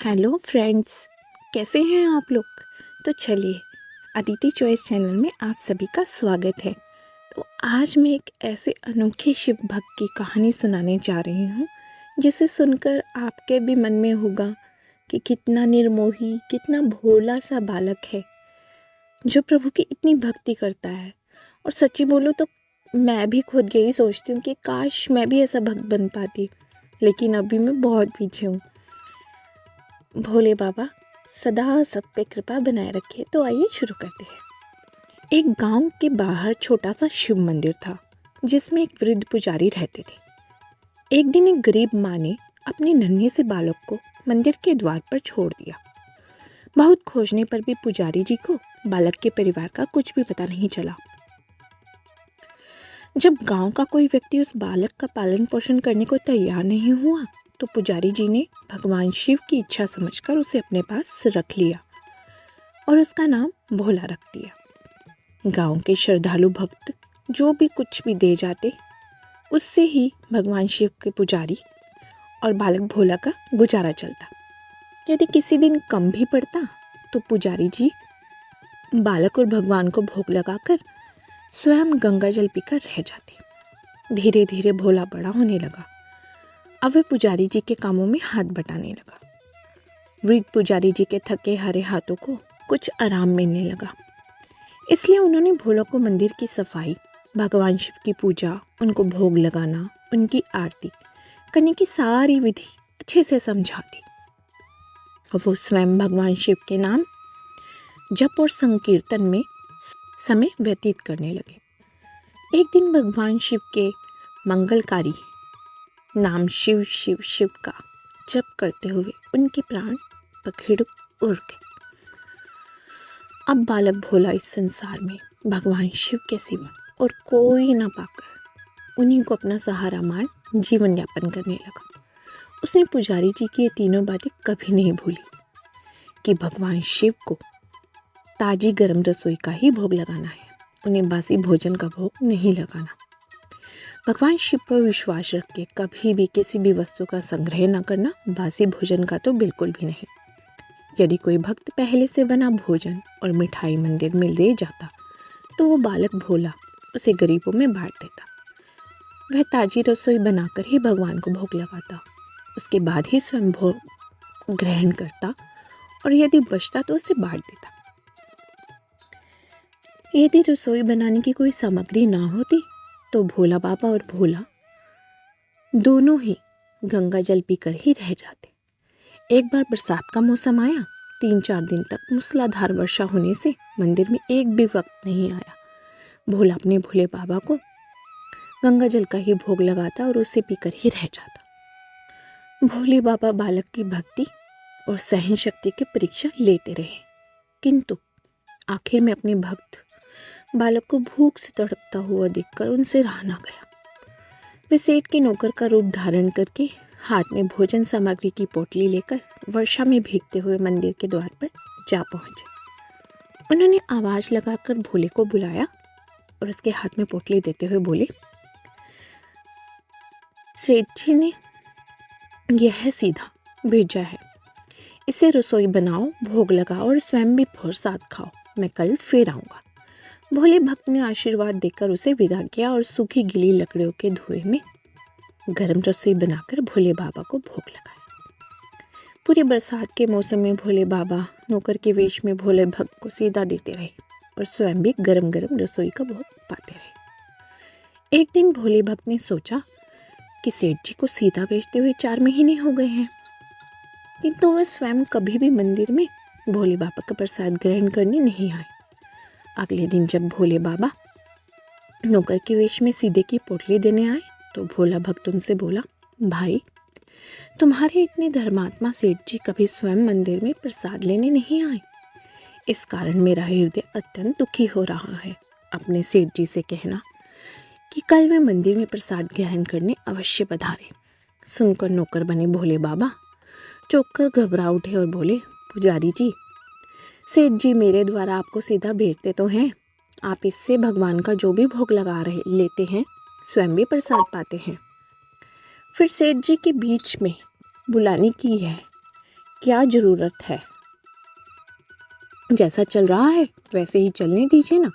Hello friends, कैसे हैं आप लोग। तो चलिए, अदिति चॉइस चैनल में आप सभी का स्वागत है। तो आज मैं एक ऐसे अनोखे शिव भक्त की कहानी सुनाने जा रही हूँ जिसे सुनकर आपके भी मन में होगा कि कितना निर्मोही, कितना भोला सा बालक है जो प्रभु की इतनी भक्ति करता है। और सच्ची बोलो तो मैं भी खुद यही सोचती हूँ कि काश मैं भी ऐसा भक्त बन पाती, लेकिन अभी मैं बहुत पीछे हूँ। भोले बाबा सदा सब पे कृपा बनाए रखे। तो आइए शुरू करते हैं। एक गांव के बाहर छोटा सा शिव मंदिर था जिसमें एक वृद्ध पुजारी रहते थे। एक दिन एक गरीब माँ ने अपने नन्हे से बालक को मंदिर के द्वार पर छोड़ दिया। बहुत खोजने पर भी पुजारी जी को बालक के परिवार का कुछ भी पता नहीं चला। जब गांव का कोई व्यक्ति उस बालक का पालन पोषण करने को तैयार नहीं हुआ तो पुजारी जी ने भगवान शिव की इच्छा समझकर उसे अपने पास रख लिया और उसका नाम भोला रख दिया। गांव के श्रद्धालु भक्त जो भी कुछ भी दे जाते, उससे ही भगवान शिव के पुजारी और बालक भोला का गुजारा चलता। यदि किसी दिन कम भी पड़ता तो पुजारी जी बालक और भगवान को भोग लगाकर स्वयं गंगा जल पीकर रह जाते। धीरे धीरे भोला बड़ा होने लगा। अब वह पुजारी जी के कामों में हाथ बटाने लगा। वृद्ध पुजारी जी के थके हारे हाथों को कुछ आराम मिलने लगा। इसलिए उन्होंने भोला को मंदिर की सफाई, भगवान शिव की पूजा, उनको भोग लगाना, उनकी आरती करने की सारी विधि अच्छे से समझा दी। वो स्वयं भगवान शिव के नाम जप और संकीर्तन में समय व्यतीत करने लगे। एक दिन भगवान शिव के मंगलकारी नाम शिव शिव शिव का जप करते हुए उनके प्राण पखेरु उड़ गए। अब बालक भोला इस संसार में भगवान शिव के सिवा और कोई न पाकर उन्हीं को अपना सहारा मान जीवन यापन करने लगा। उसने पुजारी जी की ये तीनों बातें कभी नहीं भूली कि भगवान शिव को ताजी गर्म रसोई का ही भोग लगाना है, उन्हें बासी भोजन का भोग नहीं लगाना। भगवान शिव पर विश्वास रख के कभी भी किसी भी वस्तु का संग्रह न करना, बासी भोजन का तो बिल्कुल भी नहीं। यदि कोई भक्त पहले से बना भोजन और मिठाई मंदिर में ले जाता तो वो बालक भोला उसे गरीबों में बांट देता। वह ताजी रसोई बनाकर ही भगवान को भोग लगाता, उसके बाद ही स्वयं भोग ग्रहण करता और यदि बचता तो उसे बांट देता। यदि रसोई बनाने की कोई सामग्री ना होती तो भोला बाबा और भोला दोनों ही गंगा जल पीकर ही रह जाते। एक बार बरसात का मौसम आया। 3-4 दिन तक मूसलाधार वर्षा होने से मंदिर में एक भी वक्त नहीं आया। भोला अपने भोले बाबा को गंगा जल का ही भोग लगाता और उसे पीकर ही रह जाता। भोले बाबा बालक की भक्ति और सहन शक्ति की परीक्षा लेते रहे, किंतु आखिर में अपने भक्त बालक को भूख से तड़पता हुआ देखकर उनसे रहा ना गया। वे सेठ के नौकर का रूप धारण करके हाथ में भोजन सामग्री की पोटली लेकर वर्षा में भीगते हुए मंदिर के द्वार पर जा पहुंचे। उन्होंने आवाज लगाकर भोले को बुलाया और उसके हाथ में पोटली देते हुए बोले, सेठ जी ने यह सीधा भेजा है, इसे रसोई बनाओ, भोग लगाओ और स्वयं भी प्रसाद खाओ। मैं कल फिर आऊंगा। भोले भक्त ने आशीर्वाद देकर उसे विदा किया और सूखी गीली लकड़ियों के धुएं में गर्म रसोई बनाकर भोले बाबा को भोग लगाया। पूरी बरसात के मौसम में भोले बाबा नौकर के वेश में भोले भक्त को सीधा देते रहे और स्वयं भी गरम गरम रसोई का भोग पाते रहे। एक दिन भोले भक्त ने सोचा कि सेठ जी को सीधा बेचते हुए 4 महीने हो गए हैं, किंतु वह स्वयं कभी भी मंदिर में भोले बाबा का प्रसाद ग्रहण करने नहीं आए। अगले दिन जब भोले बाबा नौकर के वेश में सीधे की पोटली देने आए तो भोला भक्त उनसे बोला, भाई, तुम्हारे इतने धर्मात्मा सेठ जी कभी स्वयं मंदिर में प्रसाद लेने नहीं आए। इस कारण मेरा हृदय अत्यंत दुखी हो रहा है। अपने सेठ जी से कहना कि कल वे मंदिर में प्रसाद ग्रहण करने अवश्य पधारे। सुनकर नौकर बने भोले बाबा चौंक कर घबरा उठे और बोले, पुजारी जी, सेठ जी मेरे द्वारा आपको सीधा भेजते तो हैं, आप इससे भगवान का जो भी भोग लगा रहे लेते हैं, स्वयं भी प्रसाद पाते हैं। फिर सेठ जी के बीच में बुलाने की है क्या जरूरत है, जैसा चल रहा है वैसे ही चलने दीजिए ना।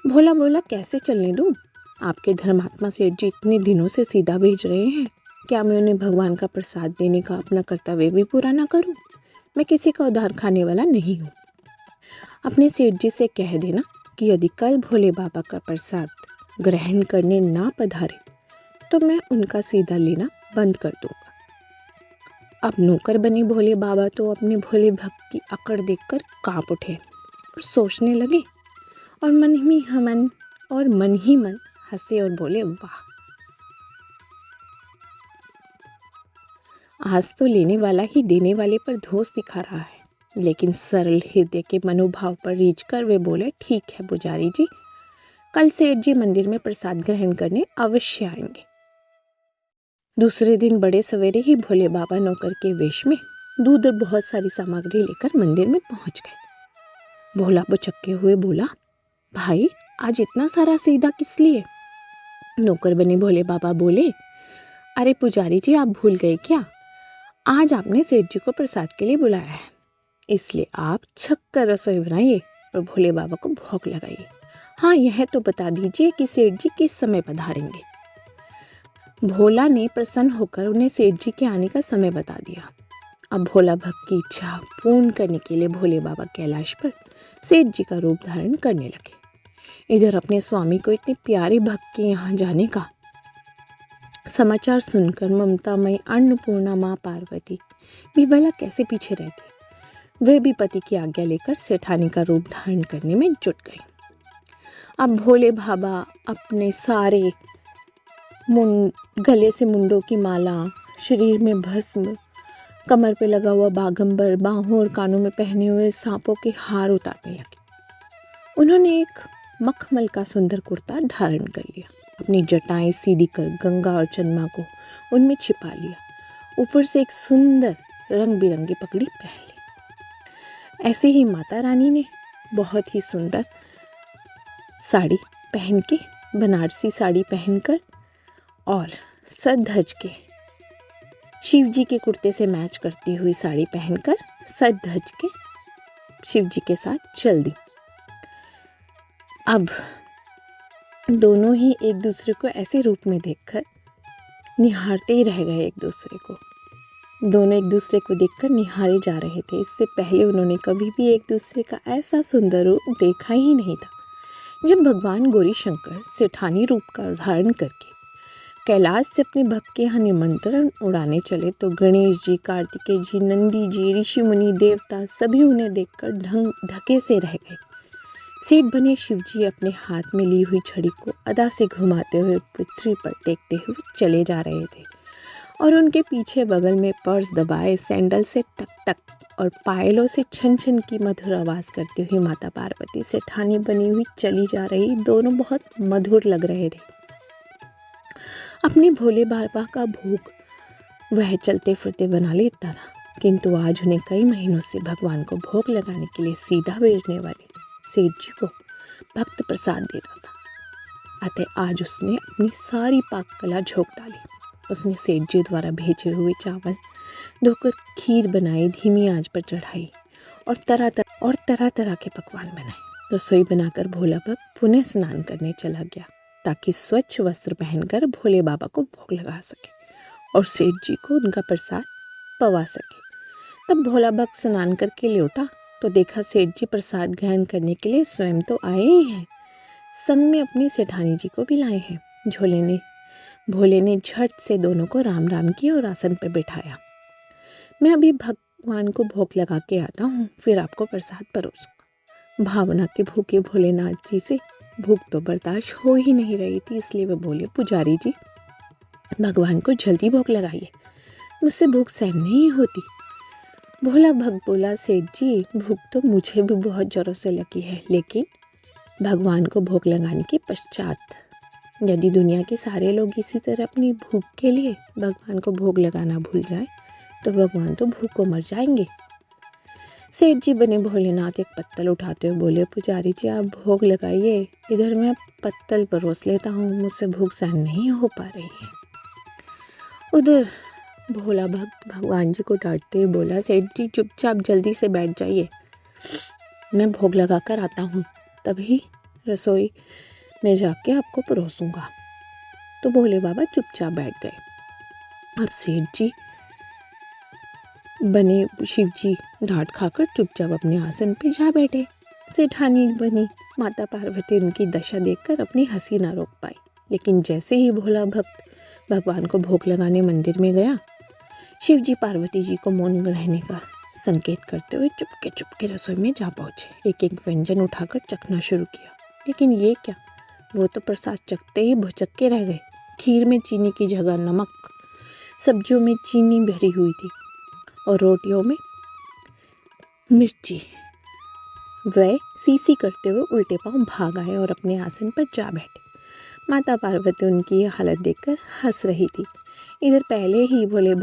भोला बोला, कैसे चलने दूं? आपके धर्मात्मा सेठ जी इतने दिनों से सीधा भेज रहे हैं, क्या मैं उन्हें भगवान का प्रसाद देने का अपना कर्तव्य भी पूरा ना करूं? मैं किसी का उधार खाने वाला नहीं हूँ। अपने सेठ जी से कह देना कि यदि कल भोले बाबा का प्रसाद ग्रहण करने ना पधारे तो मैं उनका सीधा लेना बंद कर दूंगा। अब नौकर बने भोले बाबा तो अपने भोले भक्त की अकड़ देखकर कांप उठे और सोचने लगे, और मन ही मन हंसे और बोले, वाह, आज तो लेने वाला ही देने वाले पर धोस दिखा रहा है। लेकिन सरल हृदय के मनोभाव पर रीझ कर वे बोले, ठीक है पुजारी जी, कल सेठ जी मंदिर में प्रसाद ग्रहण करने अवश्य आएंगे। दूसरे दिन बड़े सवेरे ही भोले बाबा नौकर के वेश में दूध और बहुत सारी सामग्री लेकर मंदिर में पहुंच गए। भोला बुचक्के हुए बोला, भाई आज इतना सारा सीधा किस लिए? नौकर बने भोले बाबा बोले, अरे पुजारी जी, आप भूल गए क्या? आज आपने सेठ जी को प्रसाद के लिए बुलाया है, इसलिए आप छक्कर रसोई बनाइए और भोले बाबा को भोग लगाइए। हाँ, यह तो बता दीजिए कि सेठ जी किस समय पधारेंगे। भोला ने प्रसन्न होकर उन्हें सेठ जी के आने का समय बता दिया। अब भोला भक्त की इच्छा पूर्ण करने के लिए भोले बाबा कैलाश पर सेठ जी का रूप धारण करने लगे। इधर अपने स्वामी को इतने प्यारे भक्त के यहाँ जाने का समाचार सुनकर ममतामयी अन्नपूर्णा माँ पार्वती भी भला कैसे पीछे रहती। वे भी पति की आज्ञा लेकर सेठानी का रूप धारण करने में जुट गई। अब भोले बाबा अपने सारे गले से मुंडों की माला, शरीर में भस्म, कमर पे लगा हुआ बागंबर, बाहों और कानों में पहने हुए सांपों के हार उतारने लगे। उन्होंने एक मखमल का सुंदर कुर्ता धारण कर लिया, अपनी जटाएं सीधी कर गंगा और चंद्रमा को उनमें छिपा लिया, ऊपर से एक सुंदर रंग बिरंगी पगड़ी पहन ली। ऐसे ही माता रानी ने बहुत ही सुंदर साड़ी पहन के, बनारसी साड़ी पहनकर और सज धज के, शिव जी के कुर्ते से मैच करती हुई साड़ी पहनकर सज धज के शिव जी के साथ चल दी। अब दोनों ही एक दूसरे को ऐसे रूप में देखकर निहारते ही रह गए एक दूसरे को। दोनों एक दूसरे को देखकर निहारे जा रहे थे। इससे पहले उन्होंने कभी भी एक दूसरे का ऐसा सुंदर रूप देखा ही नहीं था। जब भगवान गौरी शंकर सेठानी रूप का धारण करके कैलाश से अपने भक्त के यहाँ निमंत्रण उड़ाने चले तो गणेश जी, कार्तिकेय जी, नंदी जी, ऋषि मुनि, देवता सभी उन्हें देखकर ढके से रह गए। सेठ बने शिव जी अपने हाथ में ली हुई छड़ी को अदा से घुमाते हुए पृथ्वी पर टेकते हुए चले जा रहे थे और उनके पीछे बगल में पर्स दबाए सैंडल से टक टक और पायलों से छन छन की मधुर आवाज करती हुई माता पार्वती सेठानी बनी हुई चली जा रही। दोनों बहुत मधुर लग रहे थे। अपने भोले बाबा का भोग वह चलते फिरते बना लेता था, किंतु आज उन्हें कई महीनों से भगवान को भोग लगाने के लिए सीधा भेजने वाले सेठ जी को भक्त प्रसाद देना था। अतः आज उसने अपनी सारी पाक कला झोंक डाली। उसने सेठ जी द्वारा भेजे हुए चावल धोकर खीर बनाई, धीमी आंच पर चढ़ाई और तरह तरह के पकवान बनाए। रसोई बनाकर भोला भक्त पुनः स्नान करने चला गया ताकि स्वच्छ वस्त्र पहनकर भोले बाबा को भोग लगा सके और सेठ जी को उनका प्रसाद पवा सके। तब भोला भक्त स्नान करके लौटा तो देखा सेठ जी प्रसाद ग्रहण करने के लिए स्वयं तो आए ही हैं, संग में अपनी सेठानी जी को भी लाए हैं। भोले ने झट से दोनों को राम राम किया और आसन पर बैठाया। मैं अभी भगवान को भोग लगा के आता हूँ, फिर आपको प्रसाद परोसूंगा। भावना के भूखे भोलेनाथ जी से भूख तो बर्दाश्त हो ही नहीं रही थी, इसलिए वे बोले, पुजारी जी भगवान को जल्दी भोग लगाइए, मुझसे भूख सहन नहीं होती। भोला भक्त बोला, सेठ जी भूख तो मुझे भी बहुत जोरों से लगी है, लेकिन भगवान को भोग लगाने के पश्चात यदि दुनिया के सारे लोग इसी तरह अपनी भूख के लिए भगवान को भोग लगाना भूल जाए तो भगवान तो भूख को मर जाएंगे। सेठ जी बने भोलेनाथ एक पत्तल उठाते हुए बोले, पुजारी जी आप भोग लगाइए, इधर मैं पत्तल परोस लेता हूँ, मुझसे भूख सहन नहीं हो पा रही है। उधर भोला भक्त भगवान जी को डांटते हुए बोला, सेठ जी चुपचाप जल्दी से बैठ जाइए, मैं भोग लगा कर आता हूँ, तभी रसोई में जाके आपको परोसूंगा। तो भोले बाबा चुपचाप बैठ गए। अब सेठ जी बने शिव जी डांट खाकर चुपचाप अपने आसन पे जा बैठे। सेठानी बनी माता पार्वती उनकी दशा देखकर अपनी हंसी न रोक पाई। लेकिन जैसे ही भोला भक्त भगवान को भोग लगाने मंदिर में गया, शिव जी पार्वती जी को मौन रहने का संकेत करते हुए चुपके चुपके रसोई में जा पहुंचे। एक एक व्यंजन उठाकर चखना शुरू किया। लेकिन ये क्या, वो तो प्रसाद चखते ही भुचक्के रह गए। खीर में चीनी की जगह नमक, सब्जियों में चीनी भरी हुई थी और रोटियों में मिर्ची। वह सीसी करते हुए उल्टे पांव भाग आए और अपने आसन पर जा बैठे। माता पार्वती उनकी ये हालत देखकर हंस रही थी। इधर पहले ही भोले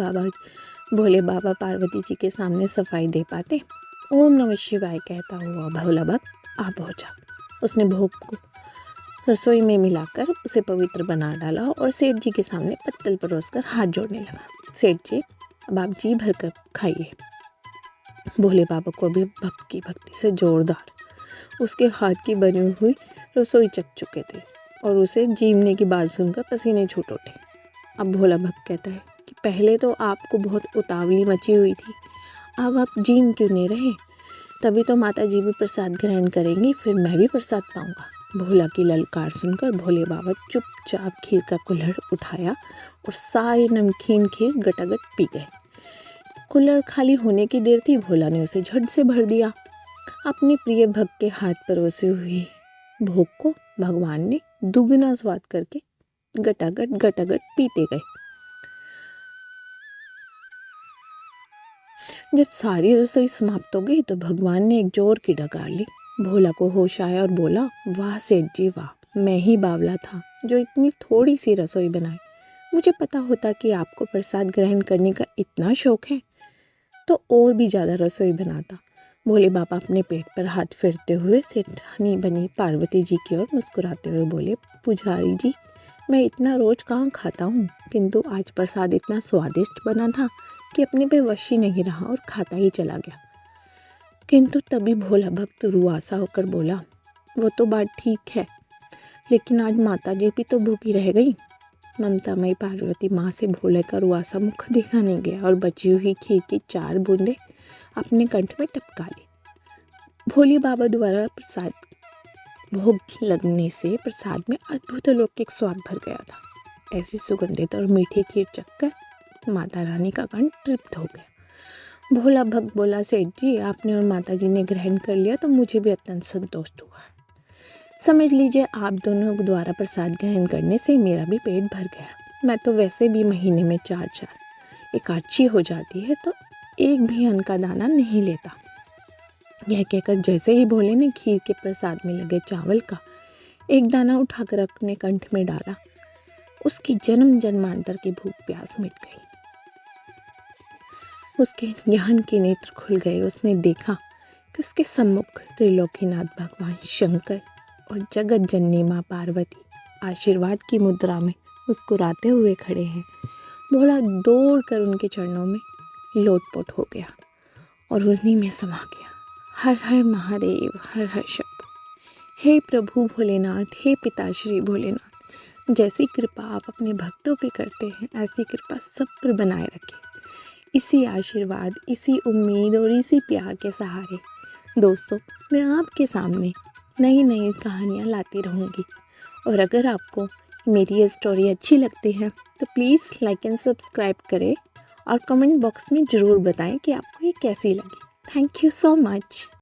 बाबा पार्वती जी के सामने सफाई दे पाते। ओम नमः शिवाय कहता हुआ भोला भक्त आ पहुंचा। उसने भोग को रसोई में मिलाकर उसे पवित्र बना डाला और सेठ जी के सामने पत्तल परोसकर हाथ जोड़ने लगा। सेठ जी, अब आप जी भर कर खाइए। भोले बाबा को भी भक्त की भक्ति से जोरदार उसके हाथ की बनी हुई रसोई चख चुके थे और उसे जीवने की बात सुनकर पसीने छूट उठे। अब भोला भक्त कहता है कि पहले तो आपको बहुत उतावली मची हुई थी, अब आप जीन क्यों नहीं रहे? तभी तो माता जी भी प्रसाद ग्रहण करेंगी, फिर मैं भी प्रसाद पाऊंगा। भोला की ललकार सुनकर भोले बाबा चुपचाप खीर का कुल्हड़ उठाया और सारी नमकीन खीर गटागट पी गए। कुल्हड़ खाली होने की देर थी, भोला ने उसे झट से भर दिया। अपने प्रिय भक्त के हाथ परोसे हुए भोग को भगवान ने दुगना स्वाद करके गटागट पीते गए। जब सारी रसोई समाप्त हो गई तो भगवान ने एक जोर की डकार ली। भोला को होश आया और बोला, वाह सेठ जी वाह, मैं ही बावला था जो इतनी थोड़ी सी रसोई बनाई। मुझे पता होता कि आपको प्रसाद ग्रहण करने का इतना शौक है तो और भी ज्यादा रसोई बनाता। भोले बाबा अपने पेट पर हाथ फेरते हुए सेठानी बनी पार्वती जी की ओर मुस्कुराते हुए बोले, पुजारी जी, मैं इतना रोज कहाँ खाता हूँ, किंतु आज प्रसाद इतना स्वादिष्ट बना था कि अपने पे वश ही नहीं रहा और खाता ही चला गया। किंतु तभी भोला भक्त रुआसा होकर बोला, वो तो बात ठीक है, लेकिन आज माता जी भी तो भूखी रह गई। ममतामयी पार्वती माँ से भोले का रुआसा मुख देखा नहीं गया और बची हुई खीर की 4 बूंदे अपने कंठ में टपका ली। भोले बाबा द्वारा प्रसाद भोग लगने से प्रसाद में अद्भुत अलौकिक स्वाद भर गया था। ऐसी सुगंधित और मीठी खीर चखकर माता रानी का कंठ तृप्त हो गया। भोला भक्त बोला, सेठ जी, आपने और माता जी ने ग्रहण कर लिया तो मुझे भी अत्यंत संतुष्ट हुआ। समझ लीजिए आप दोनों द्वारा प्रसाद ग्रहण करने से मेरा भी पेट भर गया। मैं तो वैसे भी महीने में 4 एकादशी हो जाती है तो एक भी अन्न का दाना नहीं लेता। यह कहकर जैसे ही भोले ने खीर के प्रसाद में लगे चावल का एक दाना उठाकर अपने कंठ में डाला, उसकी जन्म जन्मांतर की भूख प्यास मिट गई। उसके ज्ञान के नेत्र खुल गए। उसने देखा कि उसके सम्मुख त्रिलोकीनाथ भगवान शंकर और जगत जननी माँ पार्वती आशीर्वाद की मुद्रा में मुस्कुराते हुए खड़े हैं। भोला दौड़कर उनके चरणों में लोटपोट हो गया और उन्हीं में समा गया। हर हर महादेव, हर हर शंभू। हे प्रभु भोलेनाथ, हे पिताश्री भोलेनाथ, जैसी कृपा आप अपने भक्तों पे करते हैं, ऐसी कृपा सब पर बनाए रखें। इसी आशीर्वाद, इसी उम्मीद और इसी प्यार के सहारे दोस्तों मैं आपके सामने नई नई कहानियाँ लाती रहूँगी। और अगर आपको मेरी ये स्टोरी अच्छी लगती है तो प्लीज़ लाइक एंड सब्सक्राइब करें और कमेंट बॉक्स में ज़रूर बताएं कि आपको ये कैसी लगी। Thank you so much.